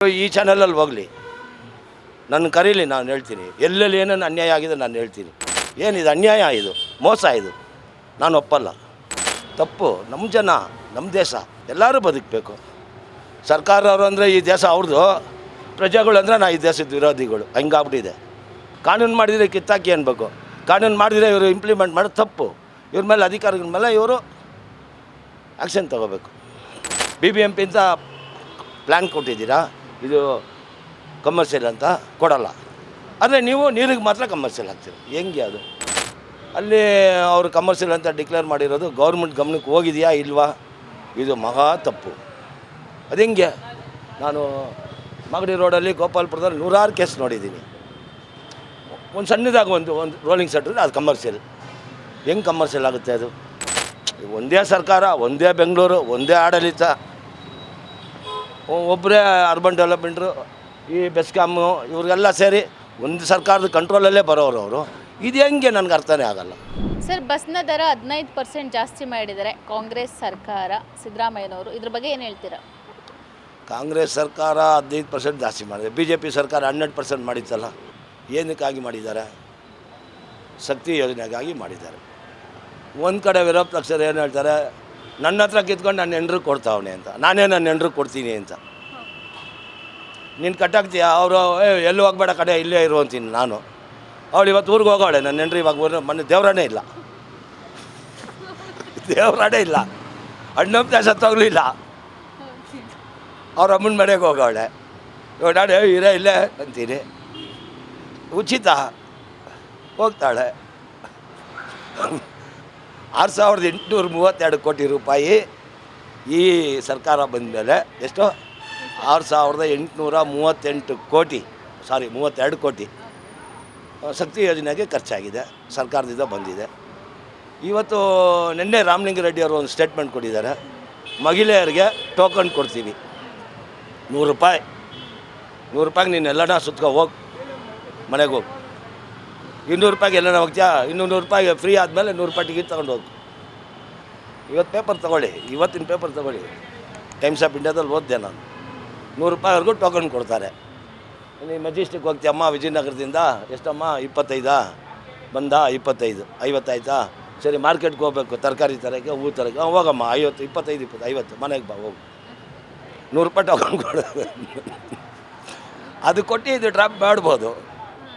ಈ ಚಾನಲಲ್ಲಿ ಹೋಗಲಿ, ನನ್ನ ಕರೀಲಿ, ನಾನು ಹೇಳ್ತೀನಿ. ಎಲ್ಲೆಲ್ಲಿ ಏನೇನು ಅನ್ಯಾಯ ಆಗಿದೆ ನಾನು ಹೇಳ್ತೀನಿ. ಏನಿದು ಅನ್ಯಾಯ, ಇದು ಮೋಸ, ಇದು ನಾನು ಒಪ್ಪಲ್ಲ. ತಪ್ಪು. ನಮ್ಮ ಜನ, ನಮ್ಮ ದೇಶ ಎಲ್ಲರೂ ಬದುಕಬೇಕು. ಸರ್ಕಾರವರು ಅಂದರೆ ಈ ದೇಶ ಅವ್ರದ್ದು, ಪ್ರಜೆಗಳು ಅಂದರೆ ಈ ದೇಶದ ವಿರೋಧಿಗಳು. ಹಂಗಾಗ್ಬಿಟ್ಟಿದೆ. ಕಾನೂನು ಮಾಡಿದರೆ ಕಿತ್ತಾಕಿ ಅನ್ಬೇಕು. ಕಾನೂನು ಮಾಡಿದರೆ ಇವರು ಇಂಪ್ಲಿಮೆಂಟ್ ಮಾಡೋದು ತಪ್ಪು. ಇವ್ರ ಮೇಲೆ, ಅಧಿಕಾರಿಗಳ ಮೇಲೆ ಇವರು ಆ್ಯಕ್ಷನ್ ತೊಗೋಬೇಕು. BBMP ಅಂತ ಪ್ಲ್ಯಾನ್ ಕೊಟ್ಟಿದ್ದೀರಾ, ಇದು ಕಮರ್ಷಿಯಲ್ ಅಂತ ಕೊಡಲ್ಲ. ಆದರೆ ನೀವು ನೀರಿಗೆ ಮಾತ್ರ ಕಮರ್ಷಿಯಲ್ ಹಾಕ್ತೀರಿ. ಹೆಂಗೆ ಅದು? ಅಲ್ಲಿ ಅವರು ಕಮರ್ಷಿಯಲ್ ಅಂತ ಡಿಕ್ಲೇರ್ ಮಾಡಿರೋದು ಗೌರ್ಮೆಂಟ್ ಗಮನಕ್ಕೆ ಹೋಗಿದೆಯಾ ಇಲ್ವಾ? ಇದು ಮಹಾ ತಪ್ಪು. ಅದು ಹೆಂಗೆ? ನಾನು ಮಾಗಡಿ ರೋಡಲ್ಲಿ ಗೋಪಾಲ್ಪುರದಲ್ಲಿ 100 ಕೇಸ್ ನೋಡಿದ್ದೀನಿ. ಒಂದು ಸಣ್ಣದಾಗಿ ಒಂದು ರೋಲಿಂಗ್ ಸೆಟ್ ಅದು ಕಮರ್ಷಿಯಲ್. ಹೆಂಗೆ ಕಮರ್ಷಿಯಲ್ ಆಗುತ್ತೆ ಅದು? ಒಂದೇ ಸರ್ಕಾರ, ಒಂದೇ ಬೆಂಗಳೂರು, ಒಂದೇ ಆಡಳಿತ, ಒಬ್ಬರೇ ಅರ್ಬನ್ ಡೆವಲಪ್ಮೆಂಟ್ರು, ಈ ಬೆಸ್ಕಾಮು, ಇವ್ರಿಗೆಲ್ಲ ಸೇರಿ ಒಂದು ಸರ್ಕಾರದ ಕಂಟ್ರೋಲಲ್ಲೇ ಬರೋರು ಅವರು. ಇದು ಹೆಂಗೆ ನನಗೆ ಅರ್ಥನೇ ಆಗಲ್ಲ. ಸರ್, ಬಸ್ನ ದರ 15% ಜಾಸ್ತಿ ಮಾಡಿದ್ದಾರೆ ಕಾಂಗ್ರೆಸ್ ಸರ್ಕಾರ, ಸಿದ್ದರಾಮಯ್ಯನವರು. ಇದ್ರ ಬಗ್ಗೆ ಏನು ಹೇಳ್ತೀರಾ? ಕಾಂಗ್ರೆಸ್ ಸರ್ಕಾರ 15% ಜಾಸ್ತಿ ಮಾಡಿದೆ. BJP ಸರ್ಕಾರ 100% ಮಾಡಿತ್ತಲ್ಲ. ಏನಕ್ಕಾಗಿ ಮಾಡಿದ್ದಾರೆ? ಶಕ್ತಿ ಯೋಜನೆಗಾಗಿ ಮಾಡಿದ್ದಾರೆ. ಒಂದು ಕಡೆ ವಿರೋಧ ಪಕ್ಷರು ಏನು ಹೇಳ್ತಾರೆ, ನನ್ನ ಹತ್ರ ಕಿತ್ಕೊಂಡು ನನ್ನ ಹೆಂಡ್ರಿಗೆ ಕೊಡ್ತಾವಣೆ ಅಂತ. ನಾನೇ ನನ್ನ ಹೆಂಡ್ರಿಗೆ ಕೊಡ್ತೀನಿ ಅಂತ. ನೀನು ಕಟ್ಟಾಗ್ತೀಯ? ಅವರು ಎಲ್ಲೂ ಹೋಗ್ಬೇಡ ಕಡೆ, ಇಲ್ಲೇ ಇರು ಅಂತೀನಿ ನಾನು. ಅವಳು ಇವತ್ತು ಊರಿಗೆ ಹೋಗೋಳೆ. ನನ್ನ ಹೆಂಡ್ರಿ ಇವಾಗ ಊರು ಮೊನ್ನೆ ದೇವರಾಣೇ ಇಲ್ಲ, ದೇವರಾಣೇ ಇಲ್ಲ, ಅಣ್ಣಪ್ಪ ಸತ್ತೋಗ್ಲಿಲ್ಲ. ಅವ್ರ ಅಮ್ಮನ ಮನೆಗೆ ಹೋಗೋಳೆ. ಇವಾಗ ನಾನು ಇರೇ ಇಲ್ಲೇ ಅಂತೀನಿ. ಉಚಿತ ಹೋಗ್ತಾಳೆ. 6832 ಕೋಟಿ ರೂಪಾಯಿ ಈ ಸರ್ಕಾರ ಬಂದ ಮೇಲೆ ಎಷ್ಟು? 6838 ಕೋಟಿ, 32 ಕೋಟಿ ಶಕ್ತಿ ಯೋಜನೆಗೆ ಖರ್ಚಾಗಿದೆ, ಸರ್ಕಾರದಿಂದ ಬಂದಿದೆ. ಇವತ್ತು ನಿನ್ನೆ ರಾಮಲಿಂಗಾರೆಡ್ಡಿ ಅವರು ಒಂದು ಸ್ಟೇಟ್ಮೆಂಟ್ ಕೊಟ್ಟಿದ್ದಾರೆ. ಮಹಿಳೆಯರಿಗೆ ಟೋಕನ್ ಕೊಡ್ತೀವಿ, 100 ರೂಪಾಯಿ. 100 ರೂಪಾಯಿಗೆ ನೀನು ಎಲ್ಲನ ಸುತ್ಕೊ ಹೋಗಿ, ಮನೆಗೆ ಹೋಗಿ. 200 ರೂಪಾಯಿಗೆ ಎಲ್ಲನ ಹೋಗ್ತೀಯಾ, 200 ರೂಪಾಯಿಗೆ ಫ್ರೀ ಆದಮೇಲೆ 100 ರೂಪಾಯಿ ಟಿಕೆಟ್ ತೊಗೊಂಡು ಹೋಗು. ಇವತ್ತು ಪೇಪರ್ ತೊಗೊಳ್ಳಿ, ಇವತ್ತಿನ ಪೇಪರ್ ತೊಗೊಳ್ಳಿ. ಟೈಮ್ಸ್ ಆಫ್ ಇಂಡಿಯಾದಲ್ಲಿ ಓದಿದೆ ನಾನು. 100 ರೂಪಾಯಿವರೆಗೂ ಟೋಕನ್ ಕೊಡ್ತಾರೆ. ನೀವು ಮೆಜೆಸ್ಟಿಕ್ ಹೋಗ್ತೀಯಮ್ಮ ವಿಜಯನಗರದಿಂದ, ಎಷ್ಟಮ್ಮ? 25 ಬಂದ 25, 50 ಆಯಿತಾ? ಸರಿ, ಮಾರ್ಕೆಟ್ಗೆ ಹೋಗ್ಬೇಕು, ತರಕಾರಿ ತರೋಕ್ಕೆ, ಹೂ ತರೋಕ್ಕೆ, ಹೋಗಮ್ಮ 50, 25, 50 ಮನೆಗೆ ಬಾ, ಹೋಗು. 100 ರೂಪಾಯಿ ಟೋಕನ್ ಕೊಡೋದು. ಅದು ಕೊಟ್ಟು ಇದು ಡ್ರಾಪ್ ಮಾಡ್ಬೋದು.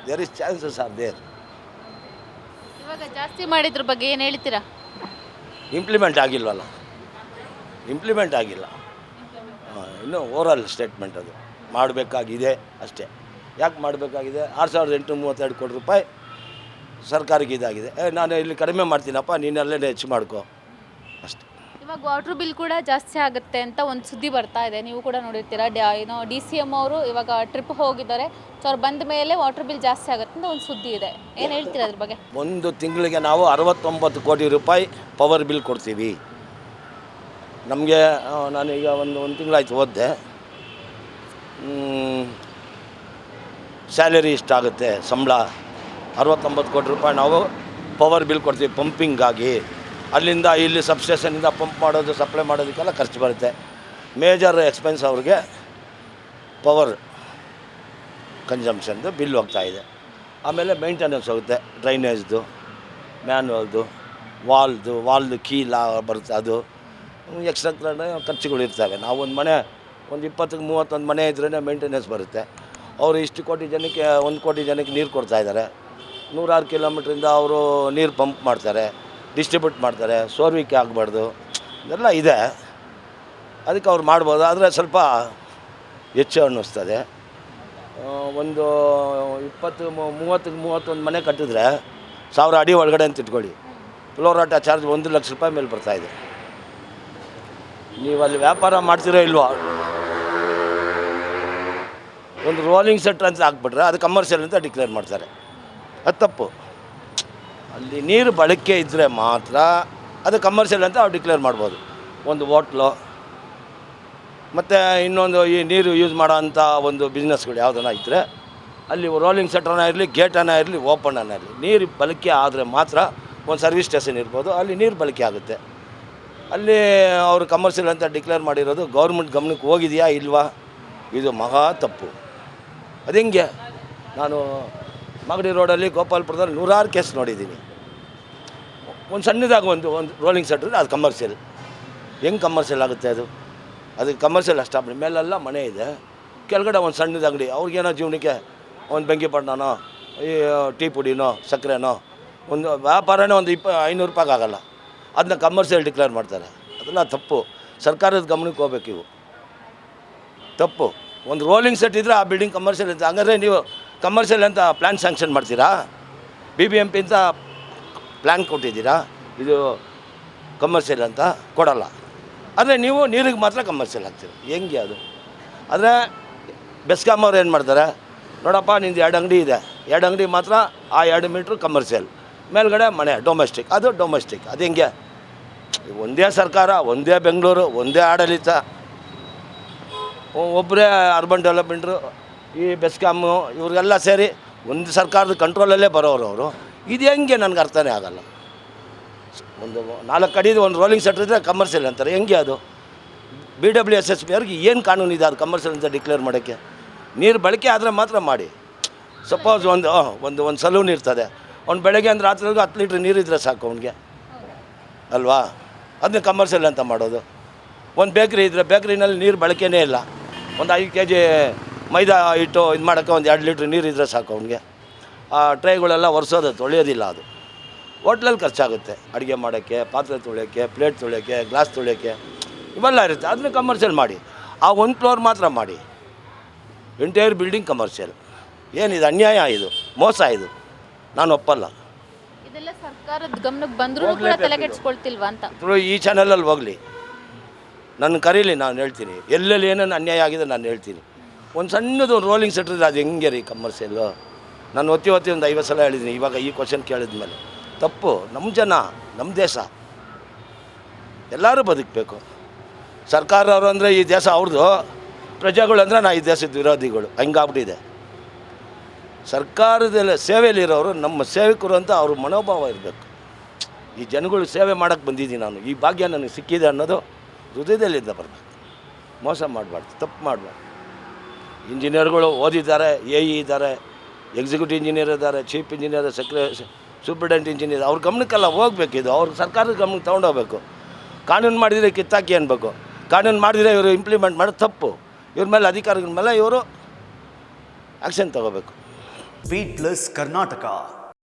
There is chances are there. ಇವಾಗ ಜಾಸ್ತಿ ಮಾಡಿದ್ರ ಬಗ್ಗೆ ಏನು ಹೇಳ್ತೀರಾ? ಇಂಪ್ಲಿಮೆಂಟ್ ಆಗಿಲ್ವಲ್ಲ, ಇಂಪ್ಲಿಮೆಂಟ್ ಆಗಿಲ್ಲ. ಇನ್ನೂ ಓವರಾಲ್ ಸ್ಟೇಟ್ಮೆಂಟ್ ಅದು. ಮಾಡಬೇಕಾಗಿದೆ ಅಷ್ಟೇ. ಯಾಕೆ ಮಾಡಬೇಕಾಗಿದೆ? 6832 ಕೋಟಿ ರೂಪಾಯಿ ಸರ್ಕಾರಕ್ಕೆ ಇದಾಗಿದೆ. ನಾನು ಇಲ್ಲಿ ಕಡಿಮೆ ಮಾಡ್ತೀನಪ್ಪ, ನೀನಲ್ಲೇ ಹೆಚ್ಚು ಮಾಡ್ಕೊ ಅಷ್ಟೇ. ಇವಾಗ ವಾಟ್ರ್ ಬಿಲ್ ಕೂಡ ಜಾಸ್ತಿ ಆಗುತ್ತೆ ಅಂತ ಒಂದು ಸುದ್ದಿ ಬರ್ತಾ ಇದೆ, ನೀವು ಕೂಡ ನೋಡಿರ್ತೀರಾ. DCM ಅವರು ಇವಾಗ ಟ್ರಿಪ್ ಹೋಗಿದ್ದಾರೆ. ಸೊ ಅವ್ರು ಬಂದ ಮೇಲೆ ವಾಟ್ರ್ ಬಿಲ್ ಜಾಸ್ತಿ ಆಗುತ್ತೆ ಅಂತ ಒಂದು ಸುದ್ದಿ ಇದೆ. ಏನು ಹೇಳ್ತೀರಾ ಅದ್ರ ಬಗ್ಗೆ? ಒಂದು ತಿಂಗಳಿಗೆ ನಾವು 69 ಕೋಟಿ ರೂಪಾಯಿ ಪವರ್ ಬಿಲ್ ಕೊಡ್ತೀವಿ. ನಮಗೆ ನಾನೀಗ ಒಂದು ತಿಂಗಳಾಯ್ತು ಓದಿದೆ. ಸ್ಯಾಲರಿ ಇಷ್ಟಾಗುತ್ತೆ, ಸಂಬಳ 69 ಕೋಟಿ ರೂಪಾಯಿ ನಾವು ಪವರ್ ಬಿಲ್ ಕೊಡ್ತೀವಿ ಪಂಪಿಂಗಾಗಿ. ಅಲ್ಲಿಂದ ಇಲ್ಲಿ ಸಬ್ಸ್ಟೇಷನಿಂದ ಪಂಪ್ ಮಾಡೋದು, ಸಪ್ಲೈ ಮಾಡೋದಕ್ಕೆಲ್ಲ ಖರ್ಚು ಬರುತ್ತೆ. ಮೇಜರ್ ಎಕ್ಸ್ಪೆನ್ಸ್ ಅವ್ರಿಗೆ ಪವರ್ ಕನ್ಸಂಪ್ಷನ್ದು ಬಿಲ್ ಹೋಗ್ತಾಯಿದೆ. ಆಮೇಲೆ ಮೇಂಟೆನೆನ್ಸ್ ಹೋಗುತ್ತೆ, ಡ್ರೈನೇಜ್ದು, ಮ್ಯಾನ್ವಲ್ದು, ವಾಲ್ದು ಕೀಲ ಬರುತ್ತೆ, ಅದು ಎಕ್ಸ್ಟ್ರಾ ಖರ್ಚುಗಳು ಇರ್ತವೆ. ನಾವು ಒಂದು ಮನೆ ಒಂದು 20-31 ಮನೆ ಇದ್ರೇ ಮೇಂಟೆನೆನ್ಸ್ ಬರುತ್ತೆ. ಅವರು ಇಷ್ಟು ಕೋಟಿ ಜನಕ್ಕೆ, 1 ಕೋಟಿ ಜನಕ್ಕೆ ನೀರು ಕೊಡ್ತಾಯಿದ್ದಾರೆ. 106 ಕಿಲೋಮೀಟ್ರಿಂದ ಅವರು ನೀರು ಪಂಪ್ ಮಾಡ್ತಾರೆ, ಡಿಸ್ಟ್ರಿಬ್ಯೂಟ್ ಮಾಡ್ತಾರೆ. ಸೋರ್ವಿಕೆ ಆಗಬಾರ್ದು, ಇದೆಲ್ಲ ಇದೆ. ಅದಕ್ಕೆ ಅವ್ರು ಮಾಡ್ಬೋದು. ಆದರೆ ಸ್ವಲ್ಪ ಹೆಚ್ಚು ಅನ್ನಿಸ್ತದೆ. ಒಂದು 20-30-31 ಮನೆ ಕಟ್ಟಿದ್ರೆ 1000 ಅಡಿ ಒಳಗಡೆ ಅಂತ ಇಟ್ಕೊಳ್ಳಿ. ಫ್ಲೋರಾಟ ಚಾರ್ಜ್ 1 ಲಕ್ಷ ರೂಪಾಯಿ ಮೇಲೆ ಬರ್ತಾಯಿದೆ. ನೀವು ಅಲ್ಲಿ ವ್ಯಾಪಾರ ಮಾಡ್ತಿರೋ ಇಲ್ವೋ? ಒಂದು ರೋಲಿಂಗ್ ಸೆಟ್ ಅಂತ ಹಾಕ್ಬಿಟ್ರೆ ಅದು ಕಮರ್ಷಿಯಲ್ ಅಂತ ಡಿಕ್ಲೇರ್ ಮಾಡ್ತಾರೆ. ಅದು ತಪ್ಪು. ಅಲ್ಲಿ ನೀರು ಬಳಕೆ ಇದ್ದರೆ ಮಾತ್ರ ಅದು ಕಮರ್ಷಿಯಲ್ ಅಂತ ಅವ್ರು ಡಿಕ್ಲೇರ್ ಮಾಡ್ಬೋದು. ಒಂದು ಹೋಟ್ಲು ಮತ್ತು ಇನ್ನೊಂದು ಈ ನೀರು ಯೂಸ್ ಮಾಡೋ ಅಂಥ ಒಂದು ಬಿಸ್ನೆಸ್ಗಳು ಯಾವುದನ್ನ ಇದ್ದರೆ ಅಲ್ಲಿ ರೋಲಿಂಗ್ ಸೆಟ್ರನ್ನ ಇರಲಿ, ಗೇಟನ್ನು ಇರಲಿ, ಓಪನನ್ನು ಇರಲಿ, ನೀರು ಬಳಕೆ ಆದರೆ ಮಾತ್ರ ಒಂದು ಸರ್ವಿಸ್ ಸ್ಟೇಷನ್ ಇರ್ಬೋದು, ಅಲ್ಲಿ ನೀರು ಬಳಕೆ ಆಗುತ್ತೆ. ಅಲ್ಲಿ ಅವರು ಕಮರ್ಷಿಯಲ್ ಅಂತ ಡಿಕ್ಲೇರ್ ಮಾಡಿರೋದು ಗೌರ್ಮೆಂಟ್ ಗಮನಕ್ಕೆ ಹೋಗಿದೆಯಾ ಇಲ್ವಾ? ಇದು ಮಹಾ ತಪ್ಪು. ಅದು ಹೆಂಗೆ? ನಾನು ಮಾಗಡಿ ರೋಡಲ್ಲಿ ಗೋಪಾಲ್ಪುರದಲ್ಲಿ 100 ಕೇಸ್ ನೋಡಿದ್ದೀನಿ. ಒಂದು ಸಣ್ಣದಾಗಿ ಒಂದು ರೋಲಿಂಗ್ ಸೆಟ್ ಇದ್ರೆ ಅದು ಕಮರ್ಷಿಯಲ್. ಹೆಂಗೆ ಕಮರ್ಷಿಯಲ್ ಆಗುತ್ತೆ ಅದು? ಅದಕ್ಕೆ ಕಮರ್ಷಿಯಲ್ ಅಷ್ಟು ಮೇಲೆಲ್ಲ ಮನೆ ಇದೆ, ಕೆಳಗಡೆ ಒಂದು ಸಣ್ಣದ ಅಂಗಡಿ. ಅವ್ರಿಗೇನೋ ಜೀವನಕ್ಕೆ ಒಂದು ಬೆಂಕಿಪಟ್ಟಣನೋ ಈ ಟೀ ಪುಡಿನೋ ಸಕ್ಕರೆನೋ ಒಂದು ವ್ಯಾಪಾರನೇ ಒಂದು 500 ರೂಪಾಯಿಗೆ ಆಗೋಲ್ಲ, ಅದನ್ನ ಕಮರ್ಷಿಯಲ್ ಡಿಕ್ಲೇರ್ ಮಾಡ್ತಾರೆ. ಅದೆಲ್ಲ ತಪ್ಪು. ಸರ್ಕಾರದ ಗಮನಕ್ಕೆ ಹೋಗ್ಬೇಕು ಇವು. ತಪ್ಪು. ಒಂದು ರೋಲಿಂಗ್ ಸೆಟ್ ಇದ್ದರೆ ಆ ಬಿಲ್ಡಿಂಗ್ ಕಮರ್ಷಿಯಲ್ ಅಂತ. ಹಂಗಾದ್ರೆ ನೀವು ಕಮರ್ಷಿಯಲ್ ಅಂತ ಪ್ಲ್ಯಾನ್ ಸ್ಯಾಂಕ್ಷನ್ ಮಾಡ್ತೀರಾ? BBMP ಅಂತ ಪ್ಲ್ಯಾನ್ ಕೊಟ್ಟಿದ್ದೀರಾ ಇದು ಕಮರ್ಷಿಯಲ್ ಅಂತ? ಕೊಡಲ್ಲ. ಆದರೆ ನೀವು ನೀರಿಗೆ ಮಾತ್ರ ಕಮರ್ಷಿಯಲ್ ಹಾಕ್ತೀರಿ. ಹೆಂಗೆ ಅದು? ಆದರೆ ಬೆಸ್ಕಾಂ ಅವ್ರು ಏನು ಮಾಡ್ತಾರೆ, ನೋಡಪ್ಪ ನಿಂದು 2 ಅಂಗಡಿ ಇದೆ, 2 ಅಂಗಡಿ ಮಾತ್ರ ಆ 2 ಮೀಟ್ರ್ ಕಮರ್ಷಿಯಲ್, ಮೇಲ್ಗಡೆ ಮನೆ ಡೊಮೆಸ್ಟಿಕ್. ಅದು ಡೊಮೆಸ್ಟಿಕ್. ಅದು ಹೆಂಗೆ? ಒಂದೇ ಸರ್ಕಾರ, ಒಂದೇ ಬೆಂಗಳೂರು, ಒಂದೇ ಆಡಳಿತ, ಒಬ್ಬರೇ ಅರ್ಬನ್ ಡೆವಲಪ್ಮೆಂಟ್ರು, ಈ ಬೆಸ್ಕಾಮು ಇವ್ರಿಗೆಲ್ಲ ಸೇರಿ ಒಂದು ಸರ್ಕಾರದ ಕಂಟ್ರೋಲಲ್ಲೇ ಬರೋರು ಅವರು. ಇದು ಹೆಂಗೆ? ನನಗೆ ಅರ್ಥನೇ ಆಗೋಲ್ಲ. ಒಂದು 4 ಅಡಿದು ಒಂದು ರೋಲಿಂಗ್ ಸೆಟ್ ಇದ್ದರೆ ಕಮರ್ಷಿಯಲ್ ಅಂತಾರೆ. ಹೆಂಗೆ ಅದು? BWSSB ಅವ್ರಿಗೆ ಏನು ಕಾನೂನು ಇದೆ ಅದು ಕಮರ್ಷಿಯಲ್ ಅಂತ ಡಿಕ್ಲೇರ್ ಮಾಡೋಕ್ಕೆ? ನೀರು ಬಳಕೆ ಆದರೆ ಮಾತ್ರ ಮಾಡಿ. ಸಪೋಸ್ ಒಂದು ಸಲೂನ್ ಇರ್ತದೆ, ಅವ್ನು ಬೆಳಗ್ಗೆ ಅಂದ್ರೆ ರಾತ್ರಿವರೆಗೂ 10 ಲೀಟ್ರ್ ನೀರಿದ್ರೆ ಸಾಕು ಅವ್ನಿಗೆ ಅಲ್ವಾ? ಅದನ್ನ ಕಮರ್ಷಿಯಲ್ ಅಂತ ಮಾಡೋದು. ಒಂದು ಬೇಕ್ರಿ ಇದ್ದರೆ ಬೇಕ್ರಿನಲ್ಲಿ ನೀರು ಬಳಕೆನೇ ಇಲ್ಲ, ಒಂದು 5 kg ಮೈದಾ ಹಿಟ್ಟು ಇದು ಮಾಡೋಕ್ಕೆ ಒಂದು 2 ಲೀಟ್ರ್ ನೀರಿದ್ರೆ ಸಾಕು ಅವ್ನಿಗೆ. ಆ ಟ್ರೈಗಳೆಲ್ಲ ಒರೆಸೋದು ತೊಳೆಯೋದಿಲ್ಲ. ಅದು ಹೋಟ್ಲಲ್ಲಿ ಖರ್ಚಾಗುತ್ತೆ, ಅಡುಗೆ ಮಾಡೋಕ್ಕೆ, ಪಾತ್ರೆ ತೊಳೆಯೋಕ್ಕೆ, ಪ್ಲೇಟ್ ತೊಳೆಯೋಕ್ಕೆ, ಗ್ಲಾಸ್ ತೊಳೆಯೋಕ್ಕೆ, ಇವೆಲ್ಲ ಇರುತ್ತೆ. ಅದನ್ನ ಕಮರ್ಷಿಯಲ್ ಮಾಡಿ. ಆ ಒಂದು ಫ್ಲೋರ್ ಮಾತ್ರ ಮಾಡಿ. Entire building commercial. ಏನಿದು? ಅನ್ಯಾಯ, ಇದು ಮೋಸ, ಇದು ನಾನು ಒಪ್ಪಲ್ಲ. ಇದೆಲ್ಲ ಸರ್ಕಾರದ ಗಮನಕ್ಕೆ ಬಂದರೂ ಕೂಡ ತಲೆ ಕೆಡಿಸ್ಕೊಳ್ತಿಲ್ವಾ ಅಂತ. ಈ ಚಾನಲಲ್ಲಿ ಹೋಗಲಿ, ನನ್ನ ಕರೀಲಿ, ನಾನು ಹೇಳ್ತೀನಿ. ಎಲ್ಲೆಲ್ಲಿ ಏನೇನು ಅನ್ಯಾಯ ಆಗಿದೆ ನಾನು ಹೇಳ್ತೀನಿ. ಒಂದು ಸಣ್ಣದು ಒಂದು ರೋಲಿಂಗ್ ಸೆಟ್ ಇದ್ರೆ ಅದು ಹೆಂಗೆ ರೀ ಕಮರ್ಷಿಯಲ್ಲು? ನಾನು ಒತ್ತಿ ಒಂದು 50 ಸಲ ಹೇಳಿದ್ದೀನಿ. ಇವಾಗ ಈ ಕ್ವಶನ್ ಕೇಳಿದ ಮೇಲೆ ತಪ್ಪು. ನಮ್ಮ ಜನ, ನಮ್ಮ ದೇಶ, ಎಲ್ಲರೂ ಬದುಕಬೇಕು. ಸರ್ಕಾರವರು ಅಂದರೆ ಈ ದೇಶ ಅವ್ರದ್ದು, ಪ್ರಜೆಗಳು ಅಂದರೆ ಈ ದೇಶದ ವಿರೋಧಿಗಳು. ಹಂಗಾಗ್ಬಿಟ್ಟಿದೆ. ಸರ್ಕಾರದಲ್ಲಿ ಸೇವೆಯಲ್ಲಿರೋರು ನಮ್ಮ ಸೇವಕರು ಅಂತ ಅವ್ರ ಮನೋಭಾವ ಇರಬೇಕು. ಈ ಜನಗಳು ಸೇವೆ ಮಾಡೋಕ್ಕೆ ಬಂದಿದ್ದೀನಿ ನಾನು, ಈ ಭಾಗ್ಯ ನನಗೆ ಸಿಕ್ಕಿದೆ ಅನ್ನೋದು ಹೃದಯದಲ್ಲಿಂದ ಬರಬೇಕು. ಮೋಸ ಮಾಡಬಾರ್ದು, ತಪ್ಪು ಮಾಡಬಾರ್ದು. ಇಂಜಿನಿಯರ್ಗಳು ಓದಿದ್ದಾರೆ, AE ಇದ್ದಾರೆ, ಎಕ್ಸಿಕ್ಯೂಟಿವ್ ಇಂಜಿನಿಯರ್ ಇದ್ದಾರೆ, ಚೀಫ್ ಇಂಜಿನಿಯರ್, ಸೂಪ್ರಿಡೆಂಟ್ ಇಂಜಿನಿಯರ್. ಅವ್ರ ಗಮನಕ್ಕೆಲ್ಲ ಹೋಗ್ಬೇಕು. ಇದು ಅವ್ರ ಸರ್ಕಾರದ ಗಮನಕ್ಕೆ ತೊಗೊಂಡೋಗ್ಬೇಕು. ಕಾನೂನು ಮಾಡಿದರೆ ಕಿತ್ತಾಕಿ ಅನ್ಬೇಕು. ಕಾನೂನು ಮಾಡಿದರೆ ಇವರು ಇಂಪ್ಲಿಮೆಂಟ್ ಮಾಡೋದು ತಪ್ಪು. ಇವ್ರ ಮೇಲೆ, ಅಧಿಕಾರಿಗಳ ಮೇಲೆ ಇವರು ಆ್ಯಕ್ಷನ್ ತಗೋಬೇಕು. Beat plus Karnataka.